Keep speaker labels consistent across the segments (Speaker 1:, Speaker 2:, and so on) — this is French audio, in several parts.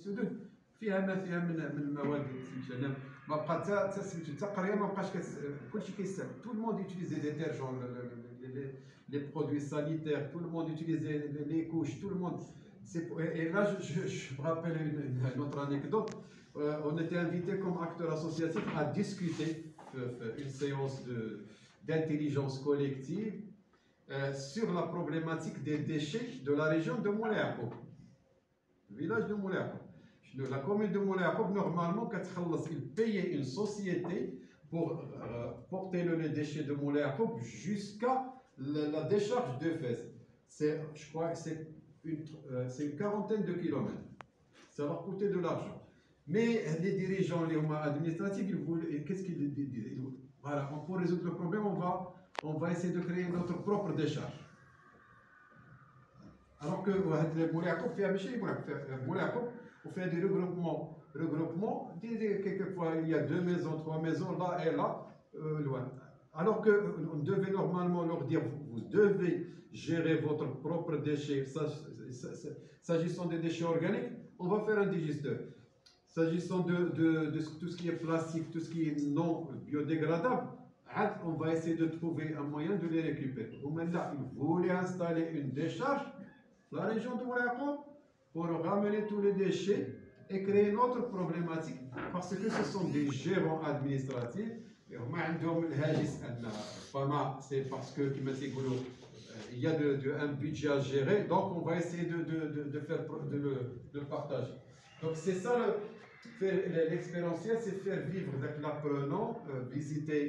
Speaker 1: ستودنت فيها ما فيها من المواد سميتها ما بقى حتى سميتو حتى قريه ما بقاش كلشي كيستعمل تو الموند يوتيليزي ديتيرجون لي برودوي سانيتير تو الموند يوتيليزي لي كوش تو الموند et là je me rappelle une autre anecdote. On était invité comme acteur associatif à discuter une séance d'intelligence collective sur la problématique des déchets de la région de Moulay Yacoub, le village de Moulay Yacoub. La commune de Moulay Yacoub, normalement, il payait une société pour porter les déchets de Moulay Yacoub jusqu'à la décharge de Fès. Je crois que c'est une quarantaine de kilomètres. Ça leur coûtait de l'argent. Mais les dirigeants administratifs, ils voulaient, qu'est-ce qu'ils disaient? Voilà, pour résoudre le problème, on va essayer de créer notre propre décharge. Alors que Moulay Yacoub on fait des regroupements, quelquefois il y a 2 maisons, 3 maisons, là et là, loin. Alors qu'on devait normalement leur dire, vous devez gérer votre propre déchet. S'agissant des déchets organiques, on va faire un digesteur. S'agissant de tout ce qui est plastique, tout ce qui est non biodégradable, on va essayer de trouver un moyen de les récupérer. Maintenant, ils voulaient installer une décharge dans la région de Moulay Yacoub pour ramener tous les déchets et créer une autre problématique parce que ce sont des gérants administratifs. C'est parce que il y a un budget à gérer, donc on va essayer de le partager. Donc c'est ça, l'expérientiel, c'est faire vivre avec l'apprenant, visiter.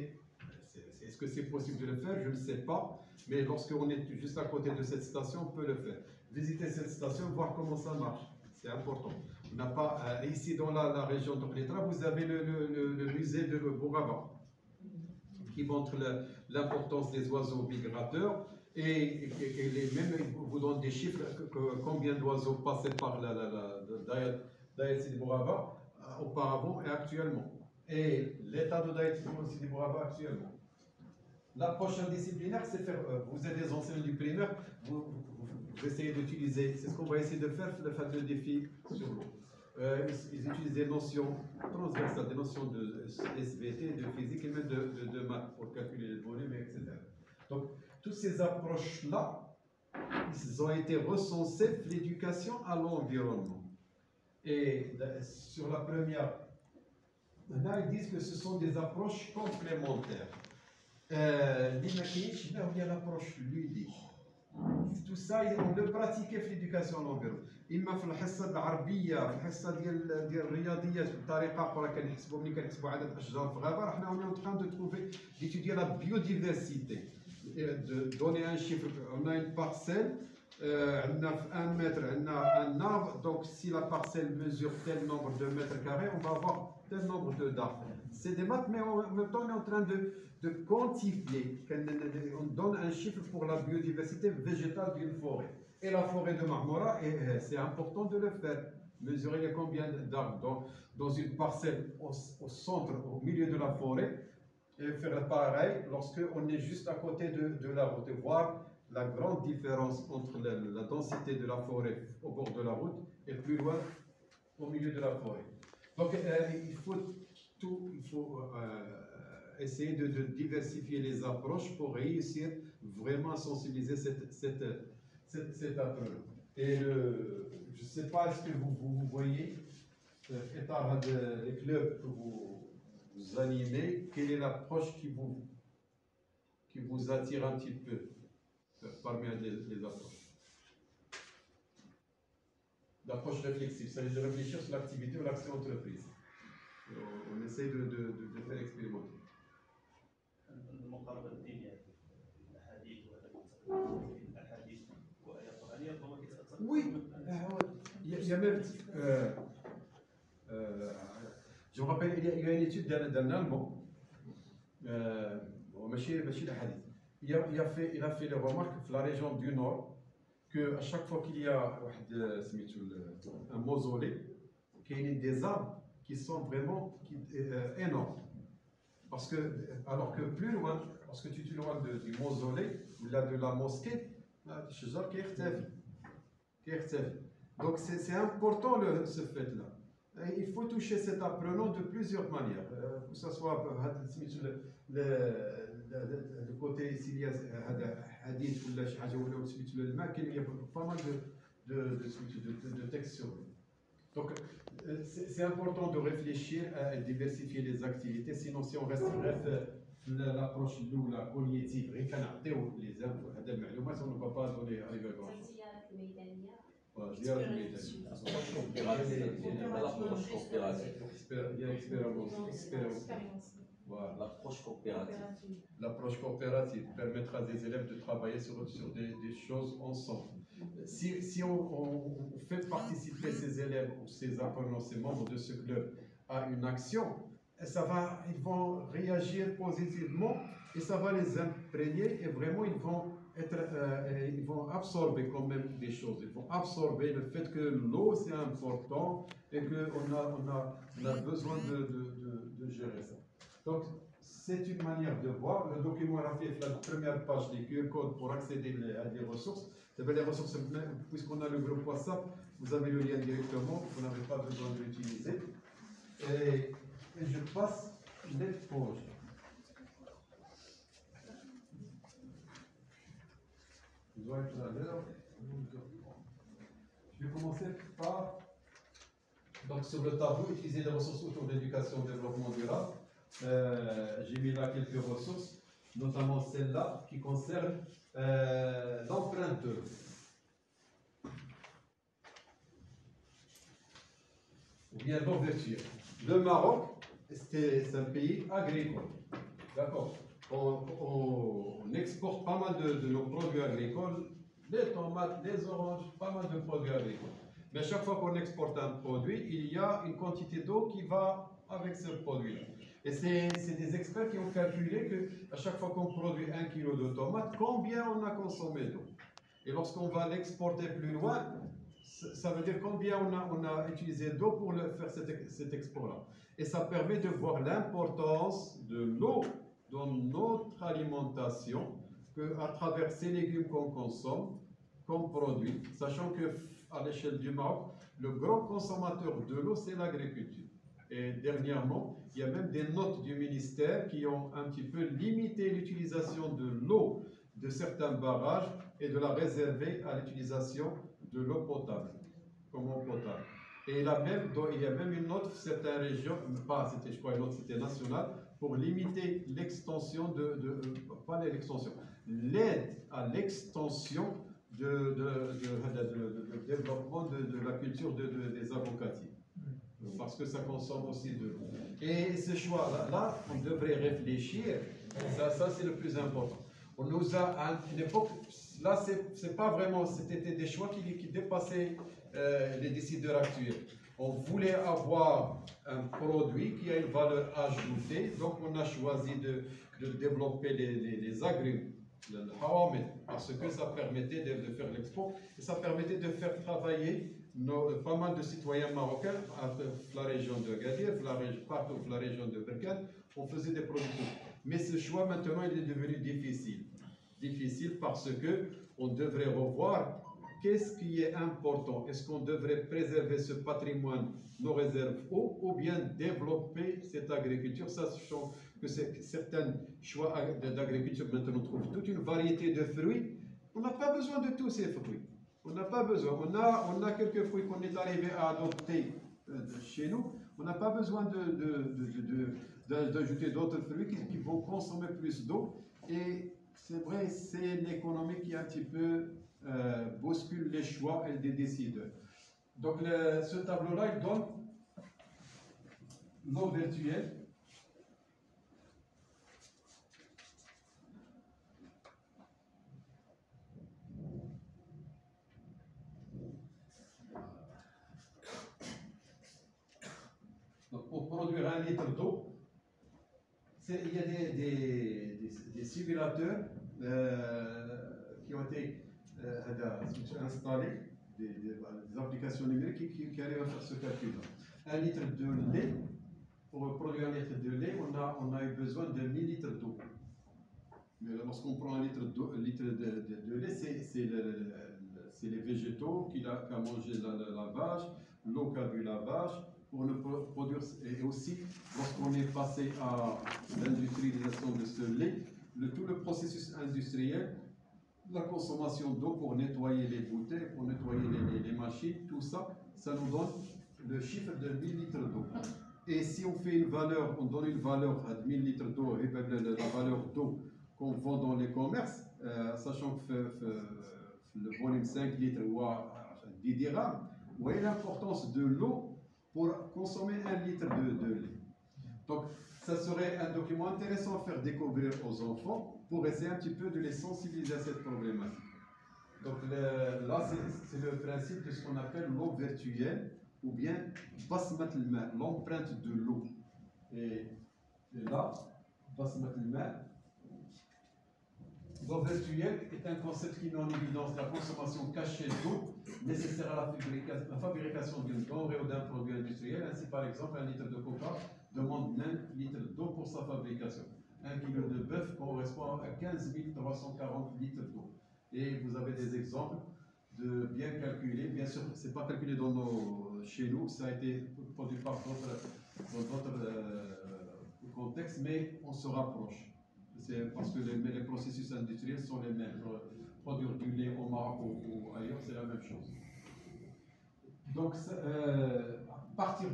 Speaker 1: Est-ce que c'est possible de le faire? Je ne sais pas, mais lorsqu'on est juste à côté de cette station, on peut le faire. Visiter cette station, voir comment ça marche, c'est important. On n'a pas, ici dans la région de Khlétra, vous avez le musée de Bouraba, qui montre l'importance des oiseaux migrateurs et même vous donne des chiffres, combien d'oiseaux passaient par la Daït Sidi Bouraba auparavant et actuellement. Et l'état de Daït Sidi Bouraba actuellement. L'approche indisciplinaire, c'est faire, vous êtes des enseignants du primaire, vous essayez d'utiliser, c'est ce qu'on va essayer de faire le défi sur l'eau. Ils utilisent des notions transversales, des notions de SVT, de physique et même de maths pour calculer les volumes, etc. Donc, toutes ces approches-là, ils ont été recensées pour l'éducation à l'environnement. Et sur la première, maintenant, ils disent que ce sont des approches complémentaires. Il y a l'approche ludique. Tout ça, on le pratiquait في l'éducation à l'environnement. إما في الحصة العربية، في الحصة ديال الرياضيات بطريقة أخرى كنحسبوا ملي كنحسبوا عدد الأشجار في الغابة، حنا on est en train de trouver d'étudier la biodiversité, de donner un chiffre. On a une parcelle, on a 1 mètre, on a un arbre, donc si la parcelle mesure tel nombre de mètres carrés, on va avoir tel nombre d'arbres. C'est des maths, mais en même temps on est en train de quantifier, on donne un chiffre pour la biodiversité végétale d'une forêt. Et la forêt de Marmora, c'est important de le faire, mesurer combien d'arbres dans une parcelle au centre, au milieu de la forêt, et faire pareil lorsqu'on est juste à côté de la route, et voir la grande différence entre la densité de la forêt au bord de la route et plus loin au milieu de la forêt. Donc il faut essayer de diversifier les approches pour réussir vraiment à sensibiliser cet apprenant. Et je ne sais pas, est-ce que vous voyez les clubs que vous animez, quelle est l'approche qui vous attire un petit peu parmi les approches? L'approche réflexive, ça veut dire réfléchir sur l'activité ou l'action entreprise. On essaie de faire expérimenter.
Speaker 2: المقاربه الدينيه الاحاديث الاحاديث وايات قرانيه ربما كتاثر.
Speaker 1: Oui, il y a même. Je me rappelle, il y a une étude d'un Allemand, il a fait les remarques dans la région du Nord qu'à chaque fois qu'il y a un mausolée, qu'il y a des arbres qui sont vraiment énormes. Parce que, alors que plus loin, lorsque tu t'éloignes du mausolée ou là de la mosquée, الشجر كيختفي. Donc c'est important ce fait-là. Et il faut toucher cet apprenant de plusieurs manières, que ce soit le côté s'il y a hadith ou la حاجة ولا سميتو الماء كاين il y a pas mal de textes sur lui. Donc c'est important de réfléchir à diversifier les activités, sinon si on reste l'approche الاولى cognitive غير كنعطيو les infos هذا المعلومات on ne va pas donner arriver à grand chose. زيارة الميدانية.
Speaker 3: L'approche coopérative.
Speaker 1: L'approche coopérative permettra des élèves de travailler sur des choses ensemble. Si on fait participer ces élèves ou ces apprenants, ces membres de ce club à une action, ils vont réagir positivement et ça va les imprégner et vraiment ils vont absorber quand même des choses. Ils vont absorber le fait que l'eau c'est important et qu'on a besoin de gérer ça. Donc, c'est une manière de voir. Le document RAFIF, la première page des QR codes pour accéder à des ressources. Les ressources, puisqu'on a le groupe WhatsApp, vous avez le lien directement, vous n'avez pas besoin de l'utiliser. Et je passe les projets. Je vais commencer par, donc sur le tableau, utiliser les ressources autour de l'éducation et développement durable. J'ai mis là quelques ressources, notamment celle-là qui concerne l'empreinte de l'eau. Ou bien l'ouverture. Le Maroc, c'est un pays agricole. D'accord. On exporte pas mal de nos produits agricoles, les tomates, les oranges, pas mal de produits agricoles. Mais chaque fois qu'on exporte un produit, il y a une quantité d'eau qui va avec ce produit-là. Et c'est des experts qui ont calculé qu'à chaque fois qu'on produit 1 kg de tomates, combien on a consommé d'eau. Et lorsqu'on va l'exporter plus loin, ça veut dire combien on a utilisé d'eau pour faire cet export-là. Et ça permet de voir l'importance de l'eau dans notre alimentation, qu'à travers ces légumes qu'on consomme, qu'on produit, sachant qu'à l'échelle du Maroc, le grand consommateur de l'eau, c'est l'agriculture. Et dernièrement, il y a même des notes du ministère qui ont un petit peu limité l'utilisation de l'eau de certains barrages et de la réserver à l'utilisation de l'eau potable, comme eau potable. Et il y a même une note, certaines régions, je crois une autre, c'était nationale, pour limiter l'extension pas l'extension, l'aide à l'extension de développement de la culture des avocatiers. Parce que ça consomme aussi de l'eau. Et ce choix-là, on devrait réfléchir, ça c'est le plus important. On nous a, à une époque, là c'est pas vraiment, c'était des choix qui dépassaient les décideurs actuels. On voulait avoir un produit qui a une valeur ajoutée, donc on a choisi de développer les agrumes, le hawamid, parce que ça permettait de faire l'export et ça permettait de faire travailler pas mal de citoyens marocains la région de Gadir, partout la région de Berkane, on faisait des productions. Mais ce choix maintenant il est devenu difficile. Difficile parce que on devrait revoir qu'est-ce qui est important. Est-ce qu'on devrait préserver ce patrimoine, nos réserves eau, ou bien développer cette agriculture, sachant que certains choix d'agriculture maintenant trouvent toute une variété de fruits. On n'a pas besoin de tous ces fruits. On n'a pas besoin. On a quelques fruits qu'on est arrivé à adopter chez nous. On n'a pas besoin d'ajouter d'autres fruits qui vont consommer plus d'eau. Et c'est vrai, c'est l'économie qui un petit peu bouscule les choix et des décideurs. Donc ce tableau-là, il donne l'eau virtuelle. Donc pour produire 1 litre d'eau, il y a des simulateurs qui ont été installés, des applications numériques qui arrivent à faire ce calcul-là. 1 litre de lait, pour produire 1 litre de lait, on a eu besoin de 1000 litres d'eau. Mais lorsqu'on prend 1 litre de lait, c'est les végétaux qui a mangé le lavage, l'eau qui a bu lavage, pour ne produire. Et aussi, lorsqu'on est passé à l'industrialisation de ce lait, tout le processus industriel, la consommation d'eau pour nettoyer les bouteilles, pour nettoyer les machines, tout ça, ça nous donne le chiffre de 1000 litres d'eau. Et si on fait une valeur, on donne une valeur à 1000 litres d'eau, et la valeur d'eau qu'on vend dans les commerces, sachant que le volume 5 litres ou à 10 dirhams, vous voyez l'importance de l'eau pour consommer 1 litre de lait. Donc, ça serait un document intéressant à faire découvrir aux enfants pour essayer un petit peu de les sensibiliser à cette problématique. Donc là, c'est le principe de ce qu'on appelle l'eau virtuelle ou bien basmat al-ma, l'empreinte de l'eau. Et là, basmat al-ma, l'eau virtuelle est un concept qui met en évidence la consommation cachée d'eau nécessaire à la fabrication d'une denrée ou d'un produit industriel. Ainsi, par exemple, 1 litre de coca demande 1 litre d'eau pour sa fabrication. 1 kg de bœuf correspond à 15 340 litres d'eau. Et vous avez des exemples de bien calculés. Bien sûr, ce n'est pas calculé chez nous, ça a été produit par d'autres contextes, mais on se rapproche. C'est parce que les processus industriels sont les mêmes. Produire du lait au Maroc ou ailleurs, c'est la même chose. Donc, à partir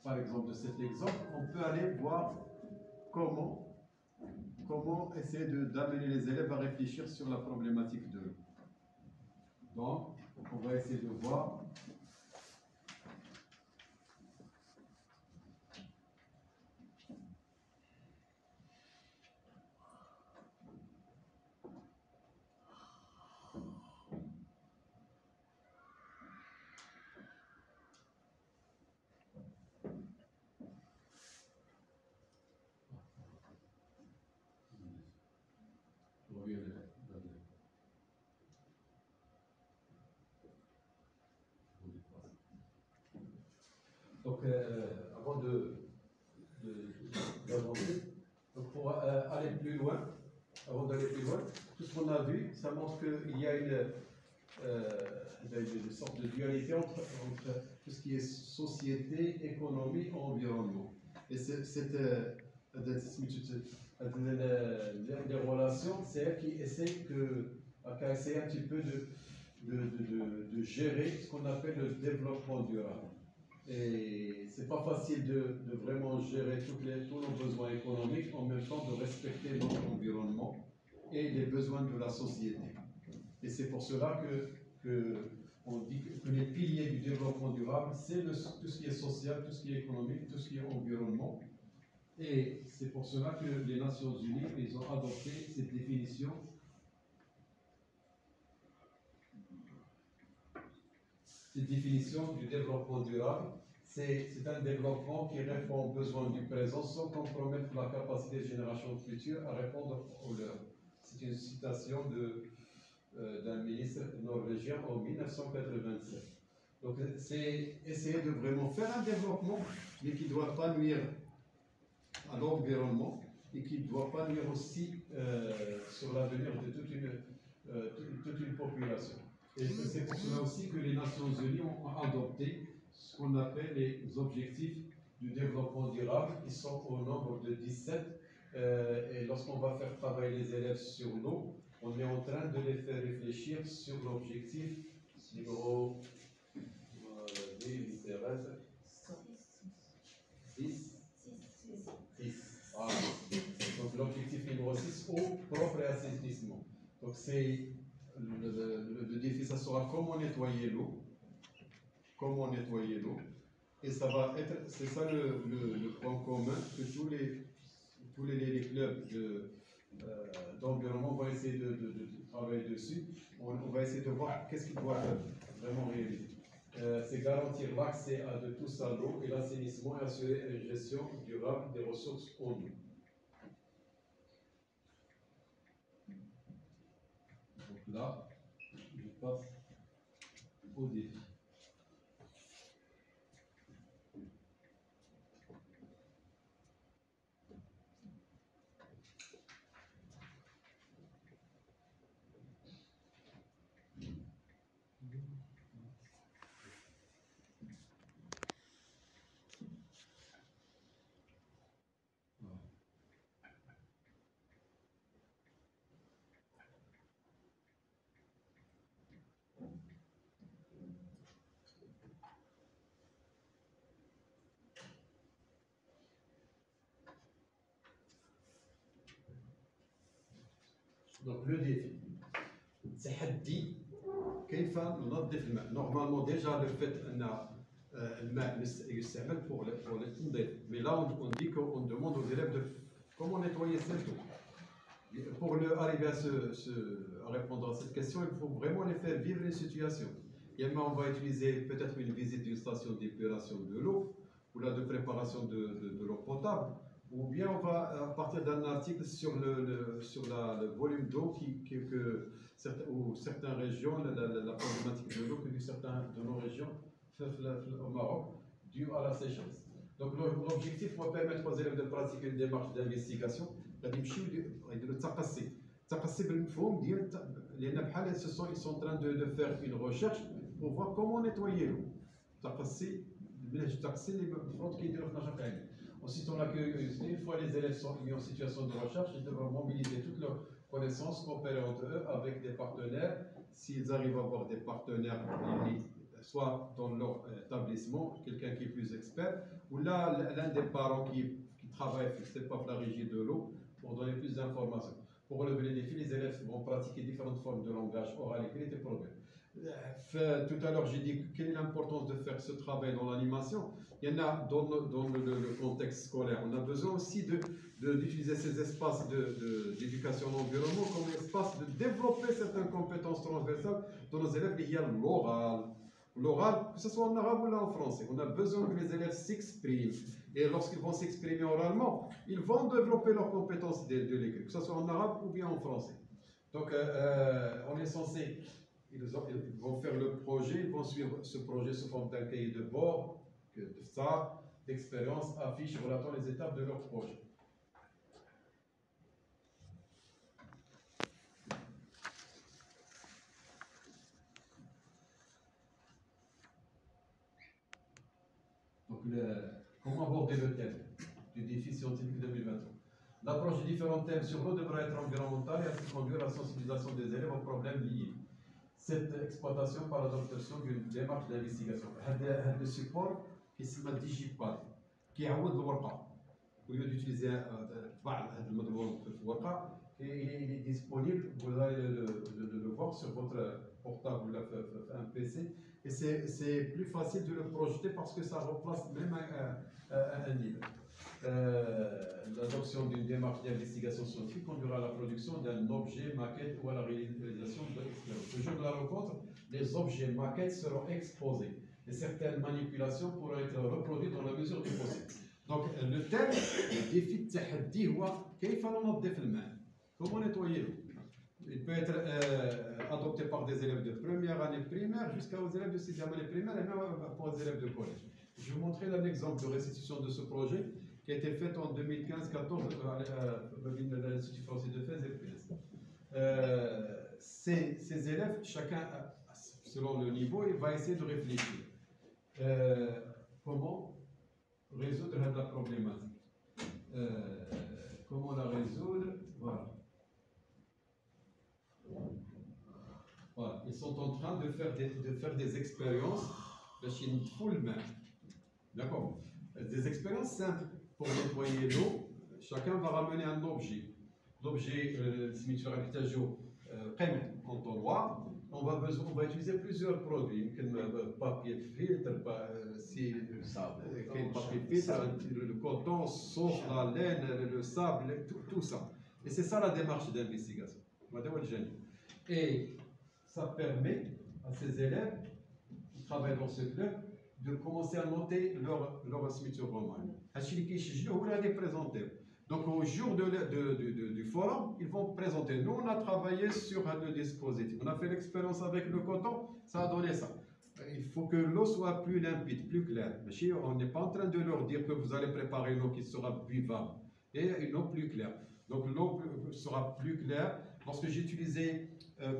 Speaker 1: par exemple, de cet exemple, on peut aller voir comment essayer d'amener les élèves à réfléchir sur la problématique de l'eau. Donc, on va essayer de voir. Donc, avant d'avancer, pour aller plus loin, avant d'aller plus loin, tout ce qu'on a vu, ça montre qu'il y a une sorte de dualité entre tout ce qui est société, économie, environnement. Et les relations, c'est elle qui essaie un petit peu de gérer ce qu'on appelle le développement durable. Et c'est pas facile de vraiment gérer tous nos besoins économiques en même temps de respecter notre environnement et les besoins de la société. Et c'est pour cela on dit que les piliers du développement durable, c'est tout ce qui est social, tout ce qui est économique, tout ce qui est environnement. Et c'est pour cela que les Nations Unies, ils ont adopté cette définition. Cette définition du développement durable, c'est un développement qui répond aux besoins du présent sans compromettre la capacité des générations futures à répondre aux leurs. C'est une citation d'un ministre norvégien en 1987. Donc c'est essayer de vraiment faire un développement, mais qui ne doit pas nuire à l'environnement et qui ne doit pas nuire aussi sur l'avenir de toute une population. Et c'est pour cela aussi que les Nations Unies ont adopté ce qu'on appelle les objectifs du développement durable, qui sont au nombre de 17. Et lorsqu'on va faire travailler les élèves sur l'eau, on est en train de les faire réfléchir sur l'objectif numéro 10. Voilà. Donc l'objectif numéro 6, eau propre et assainissement. Donc c'est le défi, ça sera comment nettoyer l'eau. Comment nettoyer l'eau. Et ça va être, c'est ça le point commun que tous les clubs d'environnement vont essayer de travailler dessus. On va essayer de voir qu'est-ce qu'ils doivent vraiment réaliser. C'est garantir l'accès de tous à l'eau et l'assainissement et assurer une gestion durable des ressources en eau. Donc là, je passe au défi. Donc le défi, تحدي كيف ننظف الماء. Normalement déjà le fait أن الماء يستعمل pour التنظيف. Mais là on dit qu'on demande aux élèves de comment nettoyer cette eau. Pour arriver à répondre à cette question, il faut vraiment les faire vivre une situation. On va utiliser peut-être une visite d'une station d'épuration de l'eau ou là de préparation de l'eau potable, ou bien on va à partir d'un article sur le volume d'eau ou certaines régions, la problématique de l'eau que certaines de nos régions au Maroc due à la sécheresse. Donc l'objectif va permettre aux élèves de pratiquer une démarche d'investigation. غادي يمشيو يديروا التقصي بالمفهوم ديال لان بحال ils sont en train de faire une recherche pour voir comment nettoyer l'eau. التقصي بالمنهج التقصي اللي المفروض كيديروا في نشاط علمي. Ensuite on a que une fois les élèves sont mis en situation de recherche, ils devront mobiliser toutes leurs connaissances, coopérer entre eux avec des partenaires. S'ils arrivent à avoir des partenaires, soit dans leur établissement, quelqu'un qui est plus expert, ou là l'un des parents qui travaille, c'est pas la régie de l'eau, pour donner plus d'informations. Pour relever les défis, les élèves vont pratiquer différentes formes de langage oral, écrit et probé. Tout à l'heure, j'ai dit quelle est l'importance de faire ce travail dans l'animation. Il y en a dans le contexte scolaire. On a besoin aussi d'utiliser ces espaces d'éducation à l'environnement comme espace de développer certaines compétences transversales dans nos élèves. Il y a l'oral, que ce soit en arabe ou là en français. On a besoin que les élèves s'expriment. Et lorsqu'ils vont s'exprimer oralement, ils vont développer leurs compétences de l'écrit, que ce soit en arabe ou bien en français. Donc, on est censé, ils vont faire le projet, ils vont suivre ce projet sous forme d'un cahier de bord, d'expérience, affiche relatant les étapes de leur projet. Donc, comment aborder le thème du défi scientifique 2023? L'approche des différents thèmes sur l'eau devra être environnementale et ainsi conduire à la sensibilisation des élèves aux problèmes liés. Cette exploitation par l'adoption d'une démarche d'investigation. Le support qui s'appelle Digipad, qui est au lieu d'utiliser il est disponible, vous allez le voir sur votre portable ou un PC. Et c'est plus facile de le projeter parce que ça remplace même un livre. L'adoption d'une démarche d'investigation scientifique conduira à la production d'un objet maquette ou à la réalisation de l'expérience. Le jour de la rencontre, les objets maquettes seront exposés et certaines manipulations pourront être reproduites dans la mesure du possible. Donc le thème, le défi de tahaddi, c'est comment nettoyer الماء. Comment nettoyer l'eau. Il peut être adopté par des élèves de première année primaire jusqu'aux élèves de sixième année primaire et même pour les élèves de collège. Je vais vous montrer un exemple de restitution de ce projet qui a été fait en 2015-14 à l'Institut français de Fès et Fès. Ces élèves, chacun selon le niveau, il va essayer de réfléchir. Comment résoudre la problématique. Comment la résoudre? Voilà. Voilà. Ils sont en train de faire des expériences de Chine full main. D'accord? Des expériences simples pour nettoyer l'eau. Chacun va ramener un objet. L'objet, entonnoir. On va utiliser plusieurs produits. Papier filtre, papier filtre, le coton, sauf la laine, le sable, tout ça. Et c'est ça la démarche d'investigation. Et ça permet à ces élèves qui travaillent dans ce club de commencer à noter leur signature romane. Donc au jour du forum, ils vont présenter. Nous, on a travaillé sur le dispositif. On a fait l'expérience avec le coton, ça a donné ça. Il faut que l'eau soit plus limpide, plus claire. On n'est pas en train de leur dire que vous allez préparer une eau qui sera buvable et une eau plus claire. Donc l'eau sera plus claire. Lorsque j'ai utilisé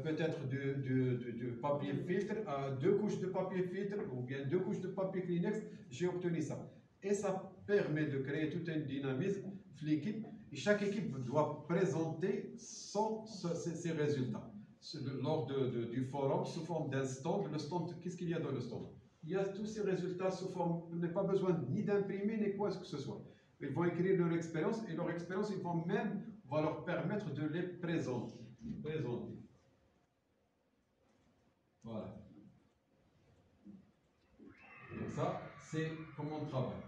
Speaker 1: peut-être du papier filtre, 2 couches de papier filtre ou bien 2 couches de papier Kleenex, j'ai obtenu ça. Et ça permet de créer tout un dynamisme l'équipe. Et chaque équipe doit présenter ses résultats lors du forum sous forme d'un stand. Le stand, qu'est-ce qu'il y a dans le stand? Il y a tous ces résultats sous forme, vous n'avez pas besoin ni d'imprimer ni quoi que ce soit. Ils vont écrire leur expérience et leur expérience, va leur permettre de les présenter. présomptif. Voilà. Donc ça, c'est comment on travaille.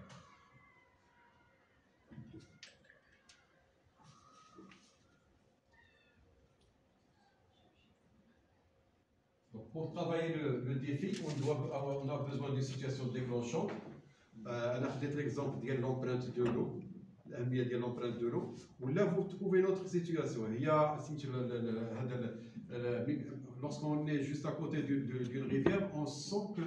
Speaker 1: Donc pour travailler le défi, on a besoin d'une situation déclenchante. On a fait l'exemple de l'empreinte de l'eau. L'empreinte de l'eau. Là, vous trouvez notre situation. Il y a, lorsqu'on est juste à côté d'une rivière, on sent que,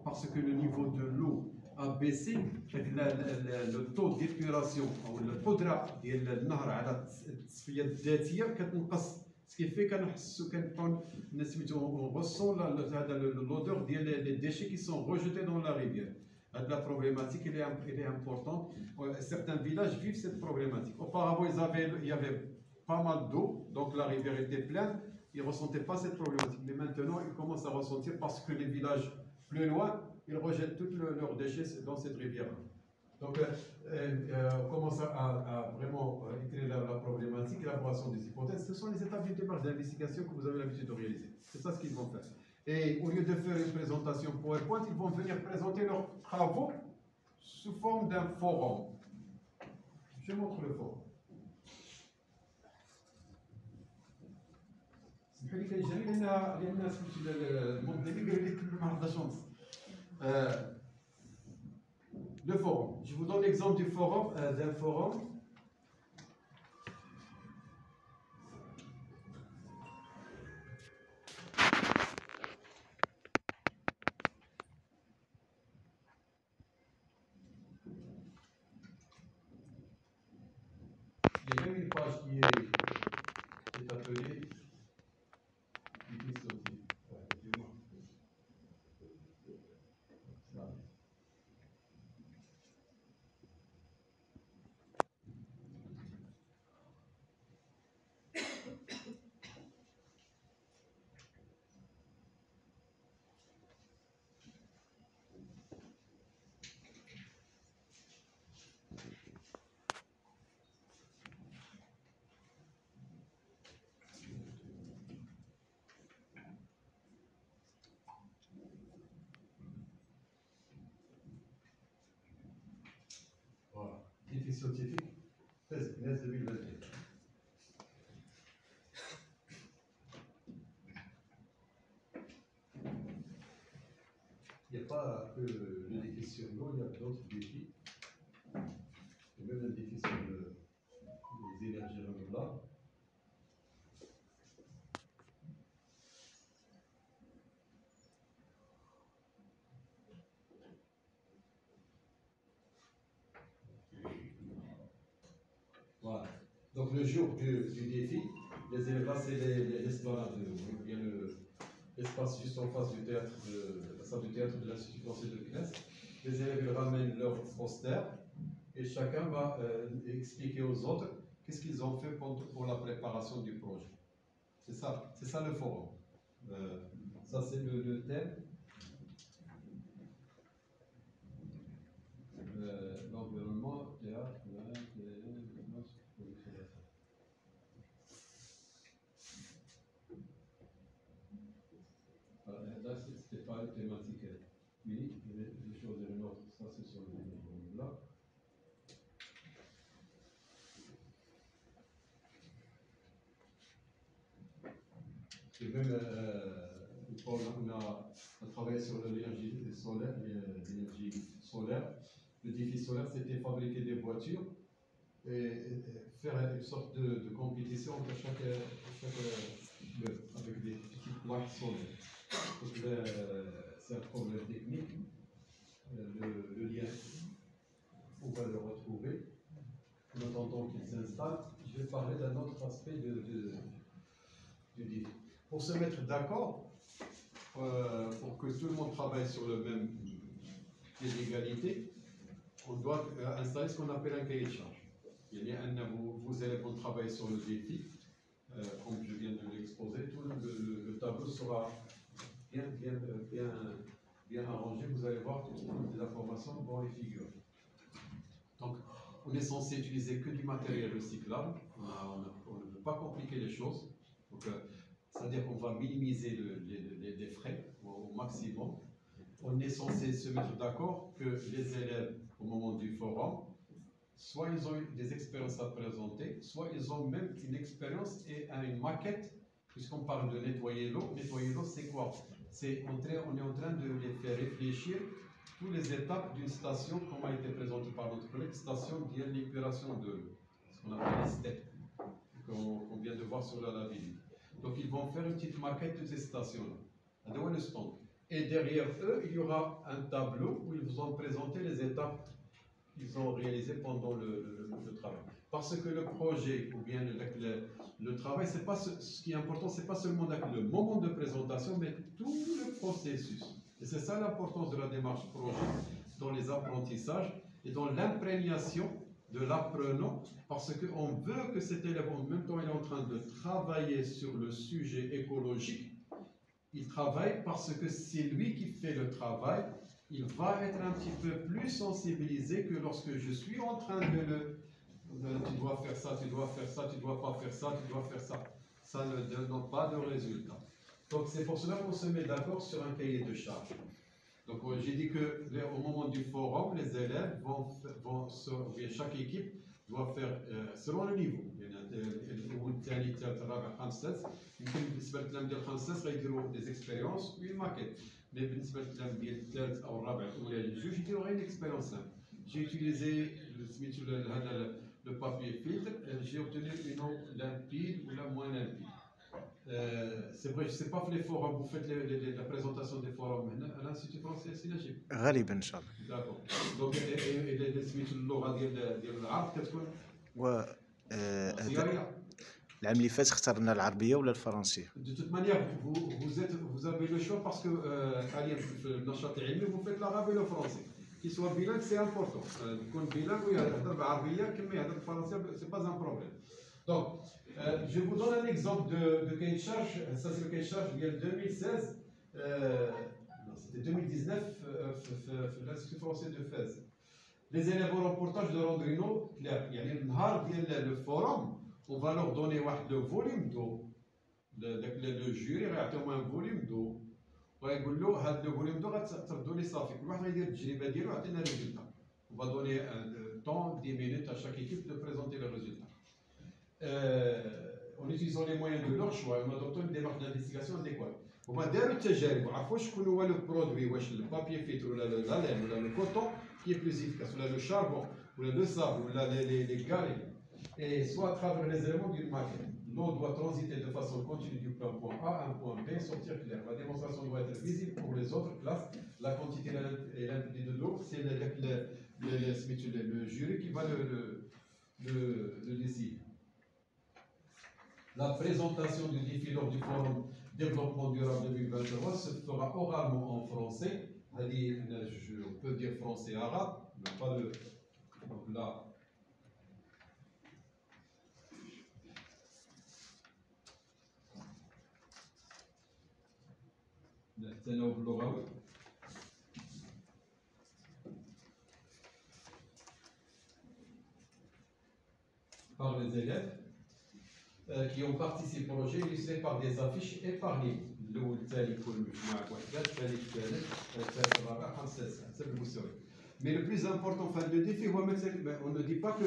Speaker 1: parce que le niveau de l'eau a baissé, le taux d'épuration, ou le قدرة ديال النهر على التصفية الذاتية كتنقص. Ce qui fait qu'on ressent l'odeur des déchets qui sont rejetés dans la rivière. La problématique elle est importante. Certains villages vivent cette problématique. Auparavant, il y avait pas mal d'eau, donc la rivière était pleine. Ils ne ressentaient pas cette problématique. Mais maintenant, ils commencent à ressentir parce que les villages plus loin, ils rejettent tous leurs déchets dans cette rivière. Donc, on commence à vraiment écrire la problématique, l'élaboration des hypothèses. Ce sont les étapes d'une démarche d'investigation que vous avez l'habitude de réaliser. C'est ça ce qu'ils vont faire. Et au lieu de faire une présentation PowerPoint, ils vont venir présenter leurs travaux sous forme d'un forum. Je montre le forum. Le forum. Je vous donne l'exemple du forum, d'un forum. Il y a même une page qui est appelée défi scientifique 13/2021. Il n'y a pas que le défi sur l'eau, il y a d'autres défis. Il y a même un défi sur les énergies renouvelables. Voilà. Donc le jour du défi, les élèves, c'est l'esplanade de l'eau. Il y a l'espace juste en face du théâtre, la salle du théâtre de l'Institut français de Kness. Les élèves ils ramènent leur poster et chacun va expliquer aux autres qu'est-ce qu'ils ont fait pour la préparation du projet. C'est ça le forum. Ça c'est le thème. L'environnement, théâtre, là, c'était pas une thématique unique, j'ai choisi une autre, ça c'est sur le là. Et même, on a travaillé sur l'énergie solaire, Le défi solaire, c'était fabriquer des voitures et faire une sorte de compétition entre chaque avec des petites plaques solaires. C'est un problème technique. Le lien, on va le retrouver. En attendant qu'il s'installe, je vais parler d'un autre aspect du défi. Pour se mettre d'accord, pour que tout le monde travaille sur le même pied d'égalité, on doit installer ce qu'on appelle un cahier de charge. Vos élèves vont travailler sur le défi, comme je viens de l'exposer, tout le tableau sera bien arrangé. Vous allez voir toutes les informations dans les figures. Donc, on est censé utiliser que du matériel recyclable. On ne peut pas compliquer les choses. Donc, c'est-à-dire qu'on va minimiser les frais au maximum. On est censé se mettre d'accord que les élèves, au moment du forum, soit ils ont eu des expériences à présenter, soit ils ont même une expérience et une maquette, puisqu'on parle de nettoyer l'eau. Nettoyer l'eau, c'est quoi? On est en train de les faire réfléchir toutes les étapes d'une station, comme a été présentée par notre collègue, station d'épuration de l'eau, ce qu'on appelle les STEP, qu'on vient de voir sur la vidéo. Donc ils vont faire une petite maquette de ces stations-là, à le stand. Et derrière eux, il y aura un tableau où ils vous ont présenté les étapes qu'ils ont réalisées pendant le travail. Parce que le projet ou bien le travail, c'est pas ce qui est important, c'est pas seulement le moment de présentation, mais tout le processus. Et c'est ça l'importance de la démarche projet dans les apprentissages et dans l'imprégnation de l'apprenant, parce qu'on veut que cet élève, en même temps, il est en train de travailler sur le sujet écologique. Il travaille parce que c'est lui qui fait le travail. Il va être un petit peu plus sensibilisé que lorsque je suis en train tu dois faire ça, tu dois faire ça, tu dois pas faire ça, tu dois faire ça. Ça ne donne pas de résultat. Donc c'est pour cela qu'on se met d'accord sur un cahier de charge. Donc j'ai dit que au moment du forum, les élèves chaque équipe doit faire selon le niveau. الثاني الثالث الرابع الخامس السادس يمكن بالنسبه للكلام ديال الخامس السادس غيديروا دي اكسبيريونس وي ماكيت مي بالنسبه للكلام ديال الثالث او الرابع الاولى للجوج يديروا غير اكسبيريونس. J'ai utilisé le papier filtre, j'ai obtenu une eau limpide ou la moins limpide. C'est vrai, je ne sais pas les forums, vous faites la présentation des forums à l'Institut français سي نجيب
Speaker 3: غالبا ان شاء الله.
Speaker 1: داكور دونك سميتو اللغه ديال العرض كتكون
Speaker 3: العام اللي فات اخترنا العربيه ولا الفرنسيه.
Speaker 1: De toute manière, vous avez le choix parce que في النشاط العلمي vous faites l'arabe et le français. Qu'il soit bilingue, c'est important. يكون bilingue ويهضر بالعربيه كما يهضر بالفرنسيه, c'est pas un problème. Donc, je vous donne un exemple de cahier de charge. Ça, c'est le cahier de charge de 2016. Non, c'était 2019 l'Institut français de Fès. Les élèves au reportage de Rondrino, le forum, on va leur donner le volume d'eau. Le jury va avoir un volume d'eau. ويقول له هذا le volume d'eau غتردوا لي صافي كل واحد غيدير التجربه ديالو ويعطينا الريزلتا. On va donner un temps 10 minutes à chaque équipe de présenter le résultat. En utilisant les moyens de leur choix, on adopte une démarche d'investigation adéquate. هما داروا التجارب وعرفوا شكون هو لو برودوي, واش البابي فيتر ولا لا لين ولا لو كوتون qui est plus efficace, ou le charbon, ou le sable, ou les galeries. Et soit à travers les éléments d'une maquette. L'eau doit transiter de façon continue du point A à un point B, sortir clair. La démonstration doit être visible pour les autres classes. La quantité et l'intensité de l'eau, c'est le jury qui va le décider. La présentation du défi lors du forum développement durable 2023 se fera oralement en français. Je peux dire français arabe, mais pas le. Donc là. التناوب اللغوي. Par les élèves qui ont participé au projet, illustré par des affiches et par les الأول الثاني يكون مجموعة وحدات, الثالث الثالث, الثالث الرابع, الخامس السادس حسب المستوى. Mais le plus important, enfin, le défi, on ne dit pas que